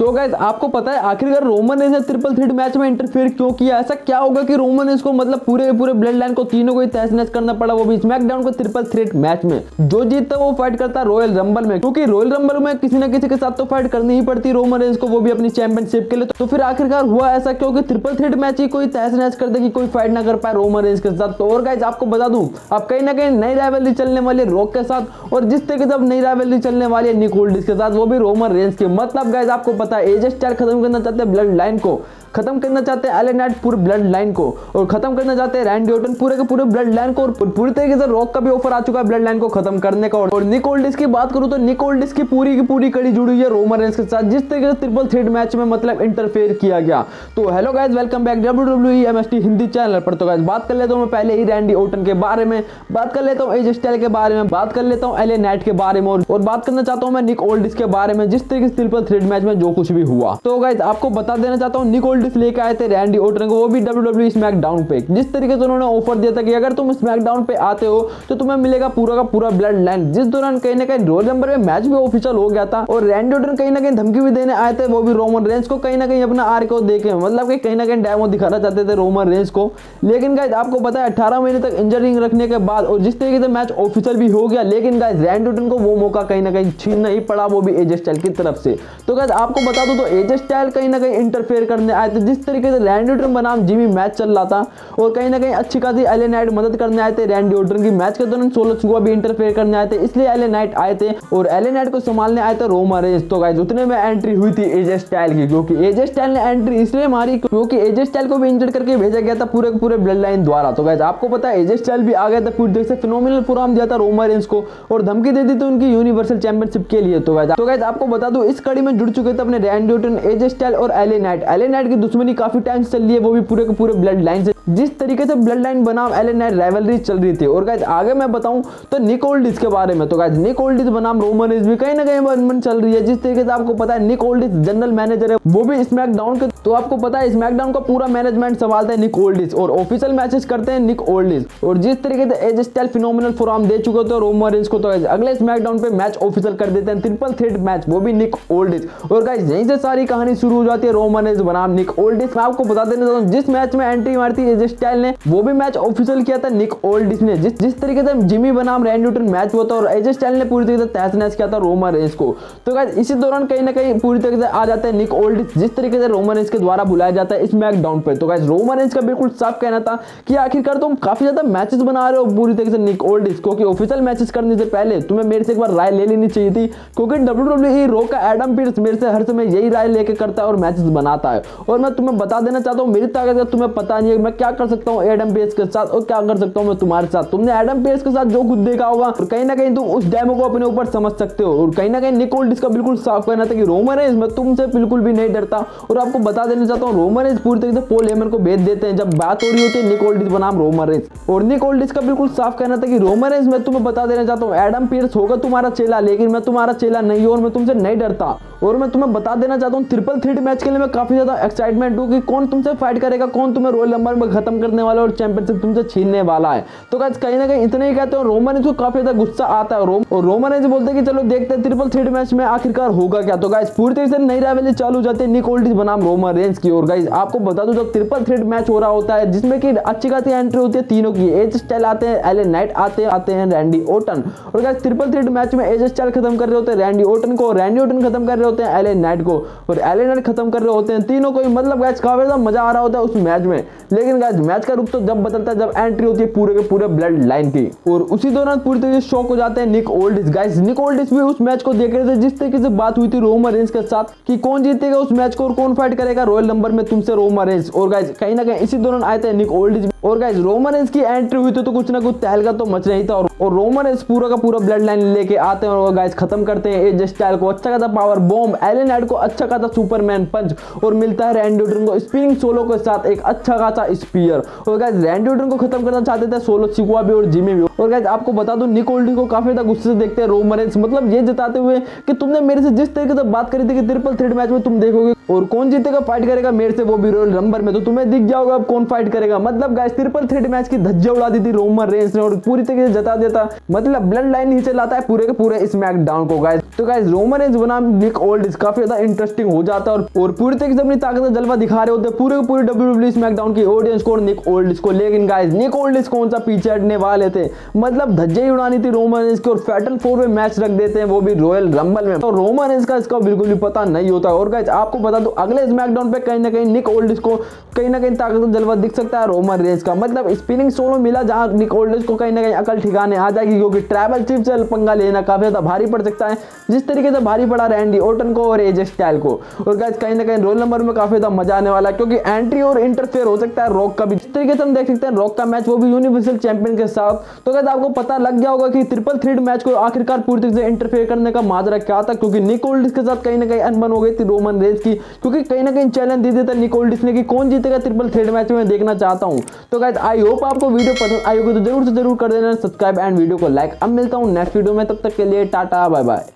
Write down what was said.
So guys आपको पता है आखिरकार रोमन रेंस ने ट्रिपल थ्रेट मैच में इंटरफेयर क्यों किया? ऐसा क्या होगा कि रोमन रेंस को मतलब पूरे ब्लड लाइन को तीनों को तहस नहस करना पड़ा, वो भी स्मैकडाउन को ट्रिपल थ्रेट मैच में। जो जीतता वो फाइट करता रॉयल रंबल में, क्योंकि रॉयल रंबल में किसी न किसी के साथ तो फाइट करनी ही पड़ती रोमन रेंस को, वो भी अपनी चैंपियनशिप के लिए। तो फिर आखिरकार हुआ ऐसा क्योंकि ट्रिपल थ्रेट मैच ही कोई तहस नहस कर दे कि कोई फाइट ना कर पाए रोमन रेंस के साथ। तो और गाइस आपको बता दूं अब कहीं ना कहीं नई राइवलरी चलने वाली है रॉक के साथ, और जिस तरीके से अब नई राइवलरी चलने वाली है निक ओल्डिस के साथ, वो भी रोमन रेंस के। मतलब गाइस आपको पता है एजे स्टाइल खत्म करना चाहते हैं ब्लड लाइन को, खत्म करना चाहते हैं एले नाइट पूरे ब्लड लाइन को, और खत्म करना चाहते हैं रैंडी ऑर्टन पूरे के पूरे ब्लड लाइन को। और पूरी तरीके से रॉक का भी ऑफर आ चुका है ब्लड लाइन को खत्म करने का। और निक ओल्डिस की बात करूं तो निक ओल्डिस की पूरी कड़ी जुड़ी हुई है रोमन रेंस के साथ, जिस तरीके से ट्रिपल थ्रेट मैच में मतलब इंटरफेयर किया गया। तो hello guys, welcome back WWE MST Hindi channel पर। तो गाइस बात कर लेता हूं मैं पहले ही रैंडी ऑर्टन के बारे में, बात कर लेता हूं एजे स्टाइल के बारे में, बात कर लेता हूं एले नाइट के बारे में, और बात करना चाहता हूं मैं निक ओल्डिस के बारे में, जिस तरीके से ट्रिपल थ्रेट मैच में जो कुछ भी हुआ। तो गाइस आपको बता देना चाहता हूं निक ओल्डिस लेके आए थे रैंडी ऑर्टन को, वो भी WWE स्मैकडाउन पे। जिस तरीके से उन्होंने ऑफर दिया था कि अगर तुम स्मैकडाउन पे आते हो तो तुम्हें मिलेगा पूरा का पूरा ब्लड लाइन। जिस दौरान कहीं ना कहीं रॉयल नंबर में मैच भी ऑफिशियल हो गया था, और रैंडी ऑर्टन कहीं ना कहीं धमकी भी देने आए थे, वो भी रोमन रेंस को कहीं ना कहीं अपना आर को देके, मतलब कि कहीं ना कहीं डेमो दिखाना चाहते थे रोमन रेंस को। लेकिन गाइस आपको पता है 18 महीने तक इंजरी रखने के बाद और जिस तरीके से मैच ऑफिशियल भी हो गया, लेकिन गाइस रैंडी ऑर्टन को वो मौका कहीं ना कहीं छीनना ही पड़ा, वो भी एजे स्टाइल की तरफ से। तो गाइस आपको बता दूं तो एजे स्टाइल कहीं ना कहीं इंटरफेयर करने आए थे, जिस तरीके से रैंडी ऑर्टन बनाम जिमी मैच चल रहा था, और कहीं ना कहीं अच्छी खासी एले नाइट मदद करने आए थे रैंडी ऑर्टन की। मैच के दौरान सोलो सिकुआ भी इंटरफेयर करने आए थे, इसलिए एले नाइट आए थे, और एले नाइट को संभालने आए थे रोमन रेंस। तो गाइस उतने में एंट्री हुई थी एजे स्टाइल की, क्योंकि एजे स्टाइल ने एंट्री इसलिए मारी क्योंकि एजे स्टाइल को भी इंजर्ड करके भेजा गया था पूरे ब्लड लाइन द्वारा। तो गाइस आपको पता है एजे स्टाइल भी आ गया था, पूरी तरह से फिनोमिनल फॉर्म दिया था रोमन रेंस को, और धमकी दे दी थी उनकी यूनिवर्सल चैंपियनशिप के लिए। तो गाइस आपको बता दूं इस कड़ी में जुड़ चुके थे अपने रैंडी ऑर्टन, एजे स्टाइल और एले नाइट। एले नाइट की दुश्मनी काफी टाइम से चल रही है, वो भी पूरे के पूरे ब्लड लाइन से, जिस तरीके से ब्लड लाइन बनाम एले नाइट राइवलरी चल रही थी। और गाइस आगे मैं बताऊं तो निक ओल्डिस के बारे में। तो गाइस निक ओल्डिस बनाम रोमन रेंस भी कहीं ना कहीं मन चल रही है, जिस तरीके से आपको पता है निक ओल्डिस जनरल मैनेजर है, वो भी स्मैकडाउन के। तो आपको पता है स्मैकडाउन का पूरा मैनेजमेंट संभालता है निक ओल्डिस, और ऑफिशियल मैचेस करते हैं निक ओल्डिस। और जिस तरीके से एजे स्टाइल फिनोमिनल फॉर्म दे चुके थे रोमन रेंस को, तो अगले स्मैकडाउन पे मैच ऑफिशियल कर देते हैं ट्रिपल थ्रेट मैच, वो भी निक ओल्डिस। और गाइस यहीं से सारी कहानी शुरू हो जाती है रोमन रेंस बनाम निक ओल्डिस। मैं आपको बता देना चाहता हूं जिस मैच में एंट्री मारी थी एजे स्टाइल ने, वो भी मैच ऑफिशियल किया था निक ओल्डिस ने। जिस तरीके से जिमी बनाम रैंडी ऑर्टन मैच हुआ था, और एजे स्टाइल ने पूरी तरीके से तहस नहस किया था रोमन रेंस को। तो गाइस इसी दौरान कहीं ना कहीं पूरी तरीके से आ जाता है निक ओल्डिस, जिस तरीके से रोमन रेंस के द्वारा बुलाया जाता है स्मैकडाउन पे। तो गाइस रोमन रेंस का बिल्कुल साफ कहना था कि आखिरकार तुम काफी ज्यादा मैचेस बना रहे हो पूरी तरीके से निक ओल्डिस, क्योंकि ऑफिशियल मैचेस करने से पहले तुम्हें मेरे से एक बार राय ले लेनी चाहिए थी, क्योंकि WWE रॉ का एडम पीर्स मेरे से हर समय यही राय लेके करता है और मैचेस बनाता है। और मैं तुम्हें बता देना चाहता हूँ मेरी ताकत का तुम्हें पता नहीं है, मैं क्या कर सकता हूँ एडम पीर्स के साथ और क्या कर सकता हूँ मैं तुम्हारे साथ। तुमने एडम पीर्स के साथ जो कुछ देखा होगा, और कहीं ना कहीं तुम उस डेमो को अपने ऊपर समझ सकते हो। और कहीं ना कहीं निक ओल्डिस का बिल्कुल साफ कहना था कि रोमन रेंस मैं तुमसे बिल्कुल भी नहीं डरता। और आपको बता देना चाहता हूँ रोमन रेंस पूरी तरीके से पॉल हेमन को भेज देते हैं जब बात हो रही होती है निक ओल्डिस बनाम रोमन रेंस। और निक ओल्डिस का बिल्कुल साफ कहना था कि रोमन रेंस मैं तुम्हें बता देना चाहता हूँ एडम पीर्स होगा तुम्हारा चेला, लेकिन मैं तुम्हारा चेला नहीं हूं और मैं तुमसे नहीं डरता। और मैं तुम्हें बता देना चाहता हूँ ट्रिपल थ्रेट मैच के लिए मैं काफी ज्यादा एक्साइटमेंट हूँ कि कौन तुमसे फाइट करेगा, कौन तुम्हें रॉयल नंबर में खत्म करने वाला और चैंपियनशिप तुमसे छीनने वाला है। तो गाइस कहीं ना कहीं इतने ही कहते हैं, रोमन रेंस को काफी ज्यादा गुस्सा आता है, और रोमन रेंस बोलते हैं कि चलो देखते हैं ट्रिपल थ्रेट मैच में आखिरकार होगा क्या। तो गाइस पूरी तरीके से नई राइवलरी चालू हो जाती है निक ओल्डिस बनाम रोमन रेंस की। और गाइस आपको बता दूं जब ट्रिपल थ्रेट मैच हो रहा होता है, जिसमें कि अच्छी खासी एंट्री होती है तीनों की, एजे स्टाइल आते हैं, एले नाइट आते हैं रैंडी ऑर्टन। और गाइस ट्रिपल थ्रेट मैच में एजे स्टाइल खत्म कर रहे होते हैं रैंडी ऑर्टन को, रैंडी ऑर्टन खत्म कर रहे होते हैं एले नाइट को, और एले नाइट खत्म कर रहे होते हैं तीनों को। मतलब गाइस काफी ज्यादा मजा आ रहा होता है उस मैच में। लेकिन गाइस मैच का रुख तो जब बदलता है जब एंट्री होती है पूरे के पूरे ब्लड लाइन की, और उसी दौरान पूरी तरीके से शॉक हो जाते हैं निक ओल्डिस। गाइस निक ओल्डिस भी उस मैच को देख रहे थे, जिस तरीके से बात हुई थी रोमन रेंस के साथ कि कौन जीतेगा उस मैच को और कौन फाइट करेगा रॉयल नंबर में तुमसे रोमन रेंस। और गाइस कहीं ना कहीं इसी दौरान आए थे निक ओल्डिस। और गाइस रोमन रेंस की एंट्री हुई तो कुछ ना कुछ तहलका तो मच रही था, और रोमन रेंस पूरा का पूरा ब्लड लाइन लेके आते हैं और गाइस खत्म करते हैं एजे स्टाइल को। अच्छा खासा पावर बॉम्ब, एले नाइट को अच्छा खासा सुपरमैन पंच, और मिलता है रैंडी ऑर्टन को स्पिनिंग सोलो के साथ एक अच्छा खासा स्पीयर। और गाइस रैंडी ऑर्टन को खत्म करना चाहते थे सोलो सिकुआ भी और जिमी भी। और गाइस आपको बता दूं निक ओल्डिस को काफी ज्यादा गुस्से से देखते हैं रोमन रेंस, मतलब ये जताते हुए कि तुमने मेरे से जिस तरीके से बात करी थी कि ट्रिपल थ्रेट मैच में तुम देखोगे और कौन जीतेगा फाइट करेगा मेरे से, वो भी रॉयल रंबल में। तो तुम्हें दिख जाओगा अब कौन फाइट करेगा। मतलब गाइस ट्रिपल थ्रेट मैच की धज्जियां उड़ा दी थी रोमन रेंस ने और पूरी तरीके से जता देता, मतलब ब्लड लाइन नीचे लाता है पूरे के पूरे स्मैकडाउन को गाइस। तो गाइस रोमन रेंस बनाम निक ओल्डिस काफी ज्यादा इंटरेस्टिंग हो जाता है और पूरी तरीके से अपनी ताकत का जलवा दिखा रहे होते हैं पूरे के पूरे WWE स्मैकडाउन की ऑडियंस को और निक ओल्डिस को। लेकिन गाइस निक ओल्डिस कौन सा पीछे हटने वाले थे, मतलब धज्जे ही उड़ानी थी रोमन रेंस की और फैटल 4 में मैच रख देते हैं, वो भी रॉयल रंबल में। तो रोमन रेंस का इसका बिल्कुल भी पता नहीं होता। और गाइस आपको बता दो अगले स्मैकडाउन पे कहीं ना कहीं निक ओल्डिस को कहीं ना कहीं ताकत का जलवा दिख सकता है रोमन रेंस का। मतलब स्पिनिंग सोलो मिला जहां निक ओल्डिस को कहीं ना कहीं अकल ठिकाने आ जाएगी, क्योंकि ट्राइबल चीफ से पंगा लेना काफी ज्यादा भारी पड़ सकता है, जिस तरीके से भारी पड़ा रैंडी ऑर्टन को और एजे स्टाइल को। और गाइस कहीं ना कहीं रोल नंबर में काफी ज्यादा मजा आने वाला है, क्योंकि एंट्री और इंटरफेयर हो सकता है रॉक का भी। इस तरीके से हम देख सकते हैं रॉक का मैच, वो भी यूनिवर्सल चैंपियन के साथ। तो गाइस आपको पता लग गया होगा कि ट्रिपल थ्रेट मैच को आखिरकार पूरी तरीके से इंटरफेयर करने का माजरा क्या था, क्योंकि निक ओल्डिस के साथ कहीं ना कहीं अनबन हो गई थी रोमन रेंस की, क्योंकि कहीं ना कहीं चैलेंज दे दिया था निक ओल्डिस ने कि कौन जीतेगा ट्रिपल थ्रेट मैच में देखना चाहता हूं। तो गाइस आई होप आपको वीडियो पसंद आई होगी, तो जरूर से जरूर कर देना सब्सक्राइब एंड वीडियो को लाइक। अब मिलता हूं नेक्स्ट वीडियो में, तब तक के लिए टाटा बाय बाय।